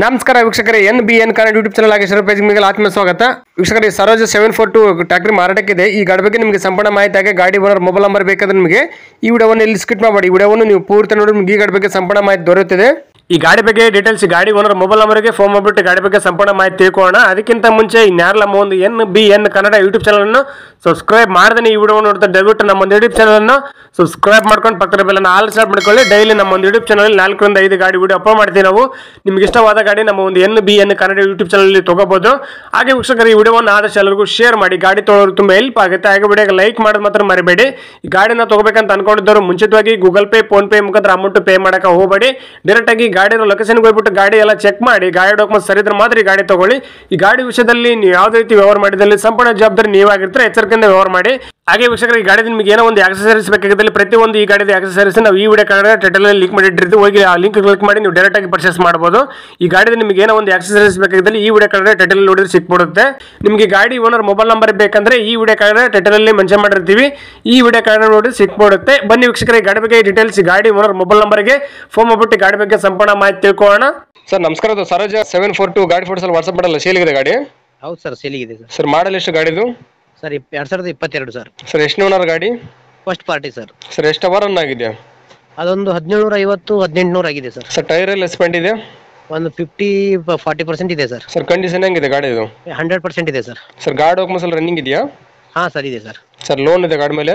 ನಮಸ್ಕಾರ ವೀಕ್ಷಕರೇ, NBN Kannada YouTube channel ಆಗಿ ಶರತ್ ಪೇಜ್ ನಿಮಗೆ ಆತ್ಮ ಸ್ವಾಗತ. ವೀಕ್ಷಕರೇ, ಸರೋಜ 742 ಟ್ರ್ಯಾಕ್ಟರ್ ಮಾರಾಟಕ್ಕಿದೆ. ಈ ಗಾಡಿ ಬಗ್ಗೆ ನಿಮಗೆ ಸಂಪೂರ್ಣ ಮಾಹಿತಿ ಆಗಿ ಗಾಡಿ ಓನರ್ ಮೊಬೈಲ್ ನಂಬರ್ ಬೇಕಾದ್ರೆ ನಿಮಗೆ ಈ ವಿಡಿಯೋವನ್ನು ಇಲ್ಲಿ ಸ್ಕಿಪ್ ಮಾಡಬೇಡಿ. ಈ ವಿಡಿಯೋವನ್ನು ನೀವು ಪೂರ್ತಿ ನೋಡಿ ನಿಮಗೆ ಈ ಗಾಡಿ ಬಗ್ಗೆ ಸಂಪೂರ್ಣ ಮಾಹಿತಿ ದೊರೆಯುತ್ತದೆ. ಈ ಗಾಡಿ ಬಗ್ಗೆ ಡೀಟೇಲ್ಸ್ ಗಾಡಿ ಓನರ್ ಮೊಬೈಲ್ ನಂಬರ್ಗೆ ಫೋನ್ ಮಾಡಿಬಿಟ್ಟು ಗಾಡಿ ಬಗ್ಗೆ ಸಂಪೂರ್ಣ ಮಾಹಿತಿ ತಿಳ್ಕೊಳ್ಳೋಣ. ಅದಕ್ಕಿಂತ ಮುಂಚೆ ಇನ್ಯಾರಲ್ಲ ನಮ್ಮ ಒಂದು NBN ಕನ್ನಡ ಯೂಟ್ಯೂಬ್ ಚಾನಲ್ ಅನ್ನು ಸಬ್ಸ್ಕ್ರೈಬ್ ಮಾಡದೇ ಈ ವಿಡಿಯೋ ನೋಡ್ತಾ ದಯವಿಟ್ಟು ನಮ್ಮ ಒಂದು ಯೂಟ್ಯೂಬ್ ಚಾನಲ್ ಅನ್ನು ಸಬ್ಸ್ಕ್ರೈಬ್ ಮಾಡ್ಕೊಂಡು ಪಕ್ಕದ ಬೆಲ್ಲನ್ನು ಆಲ್ ಸ್ಟಾರ್ಟ್ ಮಾಡ್ಕೊಳ್ಳಿ. ಡೈಲಿ ನಮ್ಮ ಒಂದು ಯೂಟ್ಯೂಬ್ ಚಾನಲ್ 4 ರಿಂದ 5 ಗಾಡಿ ವಿಡಿಯೋ ಅಪ್ಲೋಡ್ ಮಾಡ್ತೀವಿ. ನಾವು ನಿಮ್ಗೆ ಇಷ್ಟವಾದ ಗಾಡಿ ನಮ್ಮ ಒಂದು NBN ಕನ್ನಡ ಯೂಟ್ಯೂಬ್ ಚಾನಲ್ ತಗೋಬಹುದು. ಹಾಗೆ ವೀಕ್ಷಕರು, ಈ ವಿಡಿಯೋವನ್ನು ಆದಷ್ಟು ಎಲ್ಲರಿಗೂ ಶೇರ್ ಮಾಡಿ. ಗಾಡಿ ತೊಗೊಳ್ಳೋರು ತುಂಬಾ ಹೆಲ್ಪ್ ಆಗುತ್ತೆ. ಹಾಗೆ ವಿಡಿಯೋಗೆ ಲೈಕ್ ಮಾಡೋದು ಮಾತ್ರ ಮರಿಬೇಡಿ. ಈ ಗಾಡಿನ ತಗೋಬೇಕಂತ ಅನ್ಕೊಂಡಿದ್ದವರು ಮುಂಚಿತವಾಗಿ ಗೂಗಲ್ ಪೇ, ಫೋನ್ ಪೇ ಮುಖಾಂತರ ಅಮೌಂಟ್ ಪೇ ಮಾಡಕ್ಕೆ ಹೋಗಬೇಡಿ. ಡೈರೆಕ್ಟ್ ಆಗಿ ಗಾಡಿ ಲೊಕೇಶನ್ಗೆ ಹೋಗ್ಬಿಟ್ಟು ಗಾಡಿ ಎಲ್ಲ ಚೆಕ್ ಮಾಡಿ, ಗಾಡಿ ಡಾಕ್ಯುಮೆಂಟ್ ಸರಿ ಇದ್ರೆ ಮಾತ್ರ ಈ ಗಾಡಿ ತಗೊಳ್ಳಿ. ಈ ಗಾಡಿ ವಿಷಯದಲ್ಲಿ ನೀವು ಯಾವುದೇ ರೀತಿ ವ್ಯವಹಾರ ಮಾಡಿದಲ್ಲಿ ಸಂಪೂರ್ಣ ಜವಾಬ್ದಾರಿ ನೀವಾಗಿರ್ತಾರೆ. ಎಚ್ಚರಿಕೆಯಿಂದ ವ್ಯವಹಾರ ಮಾಡಿ. ಹಾಗೆ ವೀಕ್ಷಕರು, ಈ ಗಾಡಿ ನಿಮಗೆ ಏನೋ ಒಂದು ಆಕ್ಸೆಸರೀಸ್ ಬೇಕಾಗಿದ್ದಲ್ಲಿ ಪ್ರತಿಯೊಂದು ಈ ಗಾಡಿದ ಆಕ್ಸೆಸರೀಸ್ ನಾವು ಈ ವಿಡಿಯೋ ಕಾರ್ಡ್ ಟೈಟಲ್ ಲಿಂಕ್ ಮಾಡಿಟ್ಟಿರ್ತೀವಿ. ಹೋಗಿ ಆ ಲಿಂಕ್ ಕ್ಲಿಕ್ ಮಾಡಿ ನೀವು ಡೈರೆಕ್ಟ್ ಆಗಿ ಪರ್ಚೇಸ್ ಮಾಡಬಹುದು. ಈ ಗಾಡಿದ ನಿಮಗೆ ಏನೋ ಒಂದು ಆಕ್ಸೆಸರೀಸ್ ಬೇಕಾಗಿದ್ದಲ್ಲಿ ಈ ವಿಡಿಯೋ ಕಾರ್ಡ್ ಟೈಟಲ್ ನೋಡಿದ್ರೆ ಸಿಕ್ಬಿಡುತ್ತೆ. ನಿಮಗೆ ಗಾಡಿ ಓನರ್ ಮೊಬೈಲ್ ನಂಬರ್ ಬೇಕಂದ್ರೆ ಈ ವಿಡಿಯೋ ಕಾರ್ಡ್ ಟೈಟಲ್ ಅಲ್ಲಿ ಮೆನ್ಷನ್ ಮಾಡಿರ್ತೀವಿ. ಈ ವಿಡಿಯೋ ಕಾರ್ಡ್ ನೋಡಿ ಸಿಕ್ಬಿಡುತ್ತೆ. ಬನ್ನಿ ವೀಕ್ಷಕರೇ, ಈ ಗಾಡಿ ಬಗ್ಗೆ ಡೀಟೇಲ್ಸ್ ಗಾಡಿ ಓನರ್ ಮೊಬೈಲ್ ನಂಬರ್ಗೆ ಫೋನ್ ಮಾಡ್ಬಿಟ್ಟು ಗಾಡಿ ಬಗ್ಗೆ ಸಂಪೂರ್ಣ ಮಾಹಿತಿ ತಿಳ್ಕೊಳ್ಳೋಣ. ಸರ್ ನಮಸ್ಕಾರ, ಅದು ಸರೋಜ 742 ಗಾಡಿ ಫೋಟೋಸ್ ಅಲ್ಲಿ ವಾಟ್ಸ್ಆಪ್ ಮಾಡಲ್ಲ ಸೇಲಿಗಿದೆ ಗಾಡಿ? ಹೌದು ಸರ್, ಸೇಲಿಗಿದೆ ಸರ್. ಸರ್ ಮಾಡಲ್ ಎಷ್ಟು ಗಾಡಿದು? Sir 2022 sir. ಸರ್ ಎಷ್ಟು ಓನರ್ ಗಾಡಿ? First party sir. ಸರ್ ಎಷ್ಟು ಅವರ್ ರನ್ ಆಗಿದೆ? ಅದೊಂದು 1750 1800 ಆಗಿದೆ ಸರ್. ಸರ್ ಟೈರ್ ಎಲ್ಲ ಸ್ಪೆಂಡ್ ಇದೆ? ಒಂದು 50-40% ಇದೆ ಸರ್. ಸರ್ ಕಂಡೀಷನ್ ಹೆಂಗಿದೆ ಗಾಡಿದು? 100% ಇದೆ ಸರ್. ಸರ್ ಗಾಡಿ ಡಾಕ್ಯುಮೆಂಟ್ಸ್ ಎಲ್ಲ ರನ್ನಿಂಗ್ ಇದೆಯಾ? ಹಾ ಸರ್, ಇದೆ ಸರ್. ಸರ್ ಲೋನ್ ಇದೆ ಗಾಡಿ ಮೇಲೆ?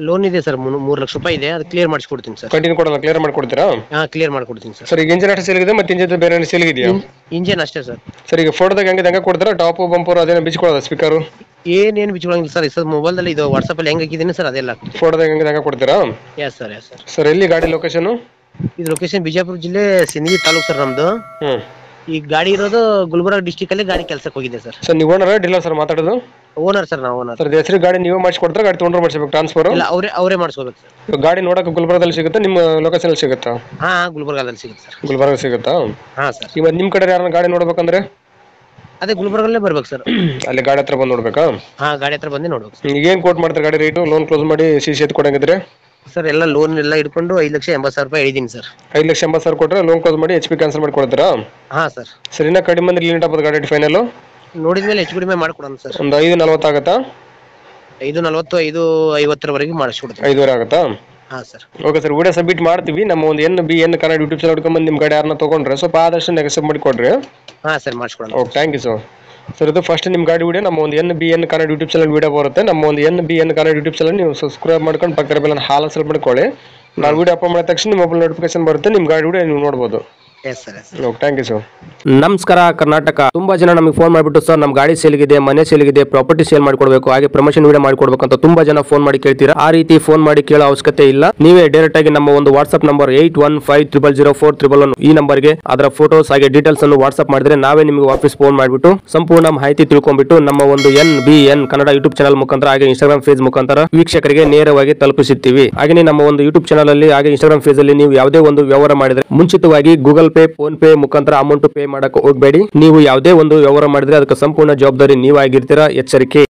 ಲೋನ್ ಇದೆ ಸರ್, 3 ಲಕ್ಷ ರೂಪಾಯಿ ಇದೆ. ಅದು ಕ್ಲಿಯರ್ ಮಾಡಿಸ್ಕೊಡ್ತೀನಿ ಸರ್. ಕಂಟಿನ್ಯೂ ಕೊಡಲ್ಲ, ಕ್ಲಿಯರ್ ಮಾಡ್ಕೊಡ್ತೀರಾ? ಹಾ, ಕ್ಲಿಯರ್ ಮಾಡ್ಕೊಡ್ತೀನಿ ಸರ್. ಸರ್ ಈಗ ಇಂಜಿನ್ ಅಷ್ಟೇ ಸೇಲ್ ಇದೆ, ಮತ್ತೆ ಇಂಜಿನ್ ಬೇರೆ ಸೇಲ್ ಇದೆಯಾ? ಇಂಜಿನ್ ಅಷ್ಟೇ ಸರ್. ಸರ್ ಈಗ ಫೋಟೋದಾಗ ಹೆಂಗೆ ಕೊಡ್ತೀರಾ? ಟಾಪ್ ಬಂಪರ್ ಅದೇನೋ ಬಿಚ್ಕೊಡೋದ ಸ್ಪೀಕರ್? ಏನೇನು ಬಿಚ್ಕೊಳಂಗಿಲ್ಲ ಸರ್. ಸರ್ ಮೊಬೈಲ್ ಇದು ವಾಟ್ಸಪ್ ಅಲ್ಲಿ ಹೆಂಗ್ ಹಾಕಿದ್ದೀನಿ ಸರ್, ಅದೆಲ್ಲ ಫೋಟೋದಾಗ ಹೆಂಗೆ ಕೊಡ್ತೀರಾ? S sir, yes sir. Sir ಎಲ್ಲಿ ಗಾಡಿ ಲೊಕೇಶನ್? ಇದು ಲೊಕೇಶನ್ ಬಿಜಾಪುರ ಜಿಲ್ಲೆ ಸಿಂದಗಿ ತಾಲೂಕು ಸರ್ ನಮ್ದು. ಈ ಗಾಡಿ ಇರೋದು ಗುಲ್ಬರ್ಗ ಡಿಸ್ಟಿಕ್ ಅಲ್ಲಿ. ಗಾಡಿ ಕೆಲಸಕ್ಕೆ ಹೋಗಿದೆ ಸರ್. ಸರ್ ನೀವು ಓನರ್ ಡೀಲರ್ ಸರ್ ಮಾತಾಡೋದು? ಓನರ್ ಸರ್, ನಾವು ಓನರ್. ಸರ್ ಹೆಸರು ಗಾಡಿ ನೀವೇ ಮಾಡಿಸ್ಕೊಡ್ತಾರೆ, ಗಾಡಿ ತೊಗೊಂಡ್ರೆ ಮಾಡಿಸ್ಬೇಕು ಟ್ರಾನ್ಸ್ಫರ್? ಇಲ್ಲ, ಅವರೇ ಮಾಡಿಸ್ಕೋಬೇಕು ಸರ್. ಗಾಡಿ ನೋಡಕ್ಕೆ ಗುಲ್ಬರ್ಗದಲ್ಲಿ ಸಿಗುತ್ತೆ, ನಿಮ್ಮ ಲೊಕೇಶನ್ ಅಲ್ಲಿ ಸಿಗುತ್ತಾ? ಹಾ, ಗುಲ್ಬರ್ಗದಲ್ಲಿ ಸಿಗುತ್ತೆ ಸರ್. ಗುಲ್ಬರ್ಗ ಸಿಗುತ್ತಾ? ಹಾ ಸರ್. ಇವಾಗ ನಿಮ್ಮ ಕಡೆ ಯಾರನ್ನ ಗಾಡಿ ನೋಡ್ಬೇಕಂದ್ರೆ ಅದೇ ಗುಲ್ಬರ್ಗಲ್ಲೇ ಬರ್ಬೇಕು ಸರ್. ಅಲ್ಲಿ ಗಾಡಿ ಹತ್ರ ಬಂದು ನೋಡ್ಬೇಕಾ? ಹಾ, ಗಾಡಿ ಹತ್ರ ಬಂದು ನೋಡ್ಬೇಕು ಸರ್. ಈಗ ಏನ್ ಕೋಟ್ ಮಾಡ್ತಾರೆ ಗಾಡಿ ರೇಟು? ಲೋನ್ ಕ್ಲೋಸ್ ಮಾಡಿ CC ಎತ್ತು ಕೊಡಂಗಿದ್ರೆ ಸರ್ ಎಲ್ಲ ಲೋನ್ ಎಲ್ಲ ಇಟ್ಕೊಂಡು 5,80,000 ರೂಪಾಯಿ ಹೇಳಿದೀನಿ ಸರ್. 5,80,000 ಕೊಟ್ಟರೆ ಲೋನ್ ಕ್ಲೋಸ್ ಮಾಡಿ HP ಕ್ಯಾನ್ಸಲ್ ಮಾಡಿ ಕೊಡ್ತೀರಾ? ಹಾ ಸರ್. ಸರ್ ಇನ್ನ ಕಡಿಮೆ ಅಂದ್ರೆ ಲಿಮಿಟ್ ಆಗ್ಬೋದು ಗಾಡಿ ಫೈನಲ್? ನೋಡಿದ್ಮೇಲೆ ಹೆಚ್ಚು ಕಡಿಮೆ ಮಾಡ್ಕೊಡೋಣ ಸರ್. ಒಂದು 5,40 ಆಗುತ್ತಾ? 5,40 5,50 ಮಾಡಿಸ್ಕೊಡ್ತೀನಿ. 5,500 ಆಗುತ್ತಾ? ಹಾ sir. Okay sir, video submit ಮಾಡ್ತೀವಿ. ನಮ್ಮ ಒಂದು NBN ಕನ್ನಡ ಯೂಟ್ಯೂಬ್ ಚಾನಲ್ ಹುಡ್ಕೊಂಡ್ಬಂದು ನಿಮ್ಮ ಗಾಡಿ ಯಾರನ್ನ ತೊಗೊಂಡ್ರೆ ಸ್ವಲ್ಪ ಆದಷ್ಟು ನೆಗೆಸಬ್ ಮಾಡಿ ಕೊಡ್ರಿ. ಹಾ ಸರ್, ಮಾಡಿಸ್ಕೊಡೋಣ. Okay, thank you sir. Sir ಇದು ಫಸ್ಟ್ ನಿಮ್ಮ ಗಾಡಿ ವಿಡಿಯೋ ನಮ್ಮ ಒಂದು NBN Kannada YouTube channel video ಬರುತ್ತೆ. ನಮ್ಮ ಒಂದು NBN ಕನ್ನಡ ಯೂಟ್ಯೂಬ್ ಚಾನಲ್ ನೀವು ಸಬ್ಸ್ಕ್ರೈಬ್ ಮಾಡ್ಕೊಂಡು ಪಕ್ಕದ ಬೆಲ್ಲನ್ನು ಹಾಲ್ ಸೆಲೆಕ್ಟ್ ಮಾಡ್ಕೊಳ್ಳಿ. ನಾವು ವಿಡಿಯೋ ಅಪ್ಲೋಡ್ ಮಾಡಿದ ತಕ್ಷಣ ನಿಮ್ಮ ಮೊಬೈಲ್ ನೋಟಿಫಿಕೇಶನ್ ಬರುತ್ತೆ, ನಿಮ್ಮ ಗಾಡಿ ವಿಡಿಯೋ ನೀವು ನೋಡ್ಬೋದು. Yes sir, yes. Okay, thank you sir. ನಮಸ್ಕಾರ ಕರ್ನಾಟಕ. ತುಂಬಾ ಜನ ನಮಗೆ ಫೋನ್ ಮಾಡಿಬಿಟ್ಟು ಸರ್ ನಮ್ಮ ಗಾಡಿ ಸೇಲ್ಗಿದೆ, ಮನೆ ಸೇಲ್ಗಿದೆ, ಪ್ರಾಪರ್ಟಿ ಸೇಲ್ ಮಾಡ್ಕೊಡ್ಬೇಕು, ಹಾಗೆ ಪ್ರಮೋಷನ್ ವಿಡಿಯೋ ಮಾಡ್ಕೊಡ್ಬೇಕು ಅಂತ ತುಂಬಾ ಜನ ಫೋನ್ ಮಾಡಿ ಕೇಳ್ತೀರಾ. ಆ ರೀತಿ ಫೋನ್ ಮಾಡಿ ಕೇಳೋ ಅವಶ್ಯಕತೆ ಇಲ್ಲ. ನೀವೇ ಡೈರೆಕ್ಟ್ ಆಗಿ ನಮ್ಮ ಒಂದು ವಾಟ್ಸ್ಆಪ್ ನಂಬರ್ 81500411 ಈ ನಂಬರ್ಗೆ ಅದರ ಫೋಟೋಸ್ ಹಾಗೆ ಡೀಟೇಲ್ಸ್ ಅನ್ನು ವಾಟ್ಸ್ಆಪ್ ಮಾಡಿದ್ರೆ ನಾವೇ ನಿಮಗೆ ವಾಪಸ್ ಫೋನ್ ಮಾಡಿಬಿಟ್ಟು ಸಂಪೂರ್ಣ ಮಾಹಿತಿ ತಿಳ್ಕೊಂಡ್ಬಿಟ್ಟು ನಮ್ಮ ಒಂದು NBN ಕನ್ನಡ ಯೂಟ್ಯೂಬ್ ಚಾನಲ್ ಮುಖಾಂತರ ಹಾಗೆ ಇನ್ಸ್ಟಾಗ್ರಾಮ್ ಪೇಜ್ ಮುಖಾಂತರ ವೀಕ್ಷಕರಿಗೆ ನೇರವಾಗಿ ತಲುಪಿಸುತ್ತೀವಿ. ಹಾಗೆ ನಮ್ಮ ಒಂದು ಯೂಟ್ಯೂಬ್ ಚಾನಲ್ ಅಲ್ಲಿ ಹಾಗೆ ಇನ್ಸ್ಟಾಗ್ರಾಮ್ ಪೇಜ್ ಅಲ್ಲಿ ನೀವು ಯಾವುದೇ ಒಂದು ವ್ಯವಹಾರ ಮಾಡಿದ್ರೆ ಮುಂಚಿತವಾಗಿ ಗೂಗಲ್ ಪೇ, ಫೋನ್ ಪೇ ಮುಖಾಂತರ ಅಮೌಂಟ್ ಪೇ ಮಾಡಕ್ಕೆ ಹೋಗಬೇಡಿ. ನೀವು ಯಾವುದೇ ಒಂದು ವ್ಯವಹಾರ ಮಾಡಿದ್ರೆ ಅದಕ್ಕೆ ಸಂಪೂರ್ಣ ಜವಾಬ್ದಾರಿ ನೀವಾಗಿರ್ತೀರಾ. ಎಚ್ಚರಿಕೆ.